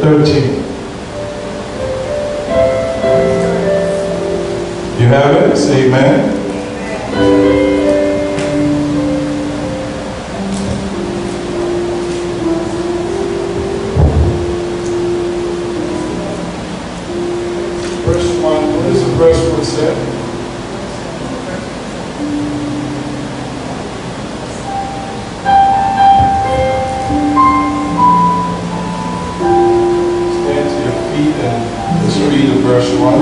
13. You have it? Say amen. Verse 1, what does the verse 1 say? Let's read the verse 1. I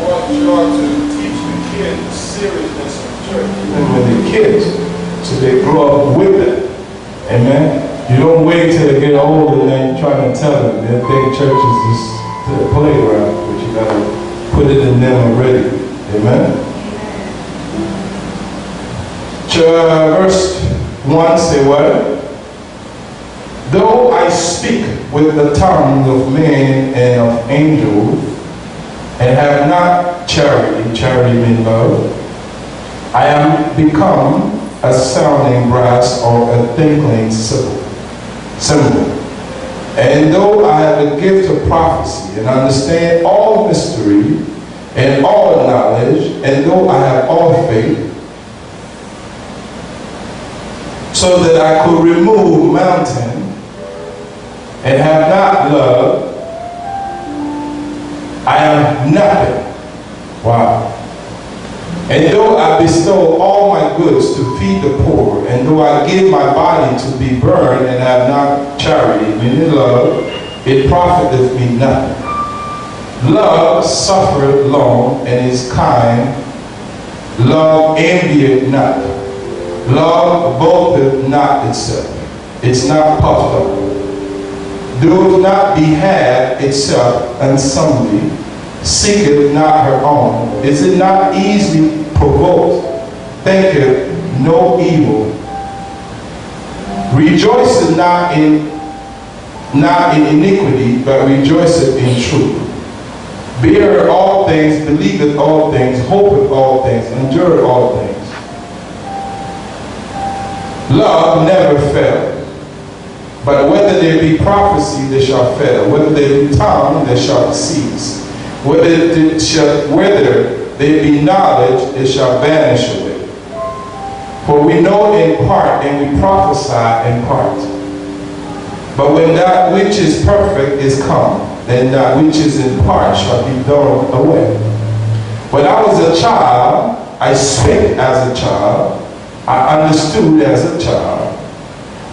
want you all to teach the kids the seriousness of church. Even when they're kids, so they grow up with it. Amen. You don't wait till they get older and then you're trying to tell them. They think church is just a playground, but you gotta put it in them already. Amen. Verse 1 say what? Though I speak with the tongues of men and of angels, and have not charity, charity means love, I am become a sounding brass or a tinkling cymbal. And though I have the gift of prophecy and understand all mystery and all knowledge, and though I have all faith, so that I could remove mountain and have not love, I am nothing. Wow. And though I bestow all my goods to feed the poor, and though I give my body to be burned and have not charity, meaning love, it profiteth me nothing. Love suffereth long and is kind. Love envieth not. Love boasteth not itself. It's not puffed up. Doeth not behave itself unsomely. Seeketh not her own. Is it not easily provoked? Thinketh no evil. Rejoiceth not in iniquity, but rejoiceth in truth. Beareth all things, believeth all things, hopeth all things, endureth all things. Love never faileth. But whether there be prophecy, they shall fail. Whether there be tongue, they shall cease. Whether there be knowledge, it shall vanish away. For we know in part, and we prophesy in part. But when that which is perfect is come, then that which is in part shall be thrown away. When I was a child, I spake as a child, I understood as a child,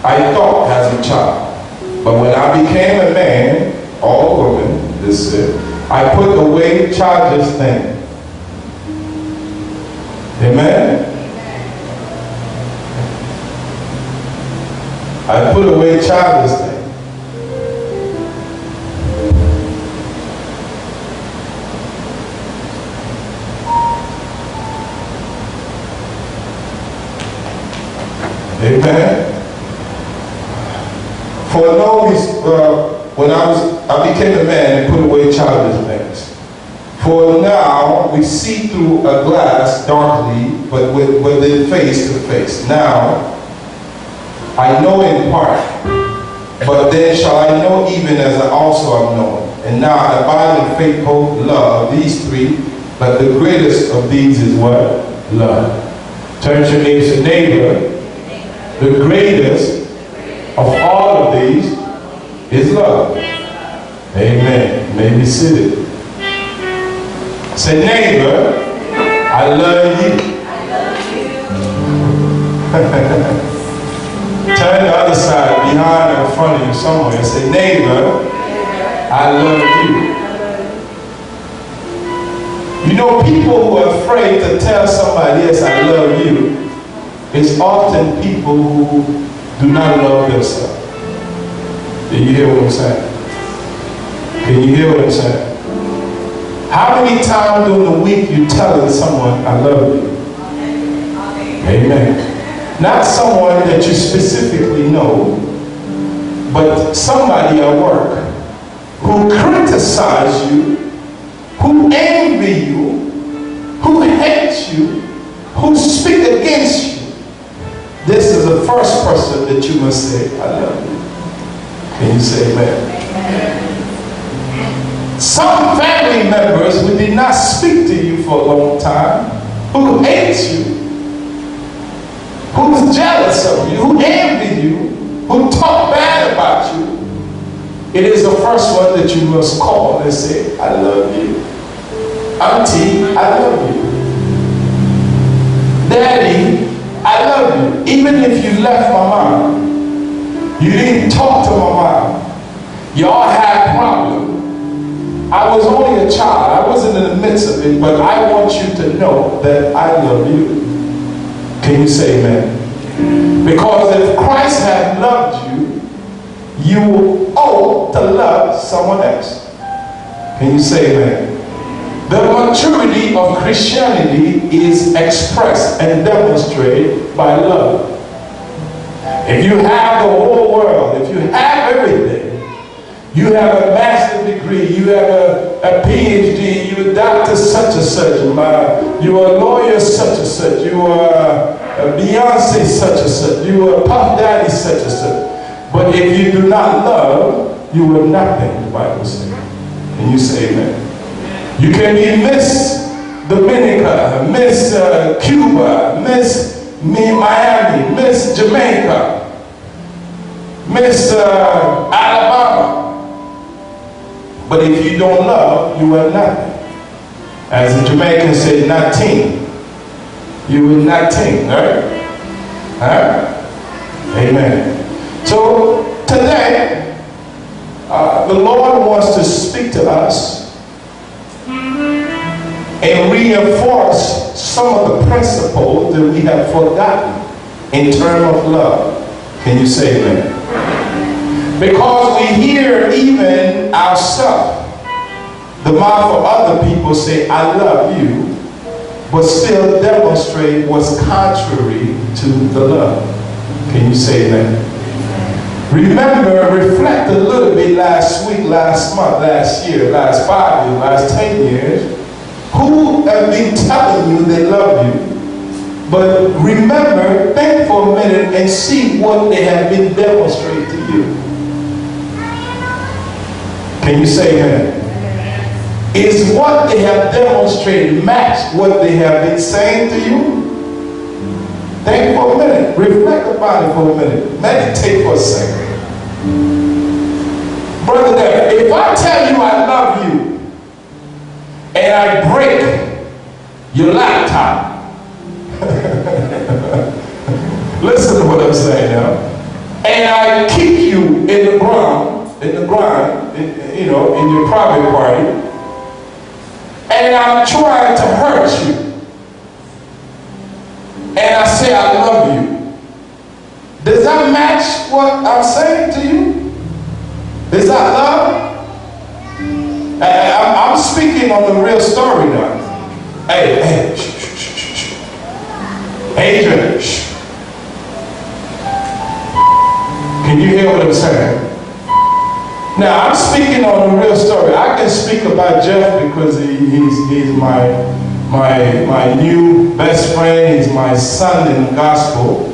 I thought as a child. But when I became a man, all women, this is it, I put away childish things. Amen? I put away childish things. Amen. For no, when I became a man and put away childish things. For now we see through a glass darkly, but with face to face. Now I know in part, but then shall I know even as I also am known. And now I abide in faith, hope, love, these three, but the greatest of these is what? Love. Turn to your neighbor. The greatest of all of these is love. Amen. You may be seated. Say, neighbor, I love you. Turn the other side, behind or in front of you somewhere. Say, neighbor, I love you. You know, people who are afraid to tell somebody else, I love you, it's often people who do not love themselves. Do you hear what I'm saying? Can you hear what I'm saying? How many times during the week you telling someone, I love you? Amen. Not someone that you specifically know, but somebody at work who criticizes you, who envy you, who hate you, who speak against you, this is the first person that you must say, I love you. Can you say amen? Some family members who did not speak to you for a long time, who hate you, who was jealous of you, who envied you, who talk bad about you, it is the first one that you must call and say, I love you. Auntie, I love you. Daddy, I love you. Even if you left my mom, you didn't talk to my mom, y'all had problems. I was only a child. I wasn't in the midst of it, but I want you to know that I love you. Can you say amen? Because if Christ had loved you, you owe to love someone else. Can you say amen? The maturity of Christianity is expressed and demonstrated by love. If you have the whole world, if you have everything, you have a master's degree, you have a PhD, you're a doctor such and such, you are a lawyer such and such, you are a Beyonce such and such, you are a Puff Daddy such and such. But if you do not love, you are nothing, the Bible says. And you say amen. You can be Miss Dominica, Miss Cuba, Miss Miami, Miss Jamaica, Miss Alabama. But if you don't love, you are nothing. As the Jamaicans say, nothing. You are nothing, right? Huh? Amen. So today, the Lord wants to speak to us and reinforce some of the principles that we have forgotten in terms of love. Can you say amen? Because we hear even ourselves, the mouth of other people say, I love you, but still demonstrate what's contrary to the love. Can you say amen? Remember, reflect a little bit last week, last month, last year, last 5 years, last 10 years, who have been telling you they love you. But remember, think for a minute and see what they have been demonstrating to you. Can you say amen? Is what they have demonstrated match what they have been saying to you? Think for a minute. Reflect about it for a minute. Meditate for a second. Brother Dad, if I tell you I love you and I break your laptop, listen to what I'm saying now, and I kick you in the ground, in your private party, and I'm trying to hurt you, and I say I love you, does that match what I'm saying to you? Is that love? I'm speaking on the real story now. Hey, shh. Adrian, shh. Can you hear what I'm saying? Now, I'm speaking on the real story. I can speak about Jeff because he's my new best friend. He's my son in the gospel.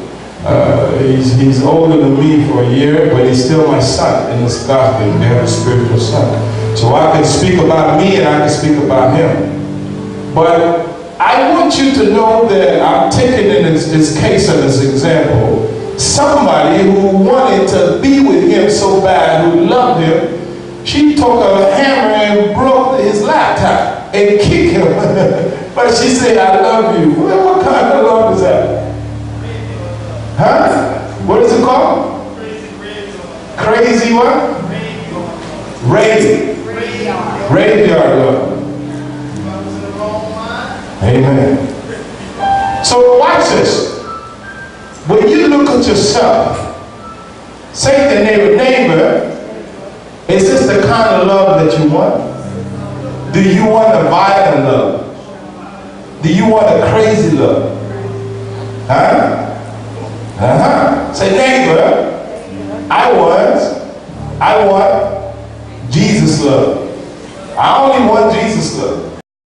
He's older than me for a year, but he's still my son in this gospel. We have a spiritual son. So I can speak about me and I can speak about him. But I want you to know that I'm taking in this case as an example. Somebody who wanted to be with him so bad, who loved him, she took a hammer and broke his laptop and kicked him. But she said, I love you. What kind of love is that? Huh? What is it called? Crazy what? Graveyard love. Amen. So watch this. When you look at yourself, say to the neighbor, is this the kind of love that you want? Do you want a violent love? Do you want a crazy love? Huh? Say, neighbor, I want Jesus love. I only want Jesus love.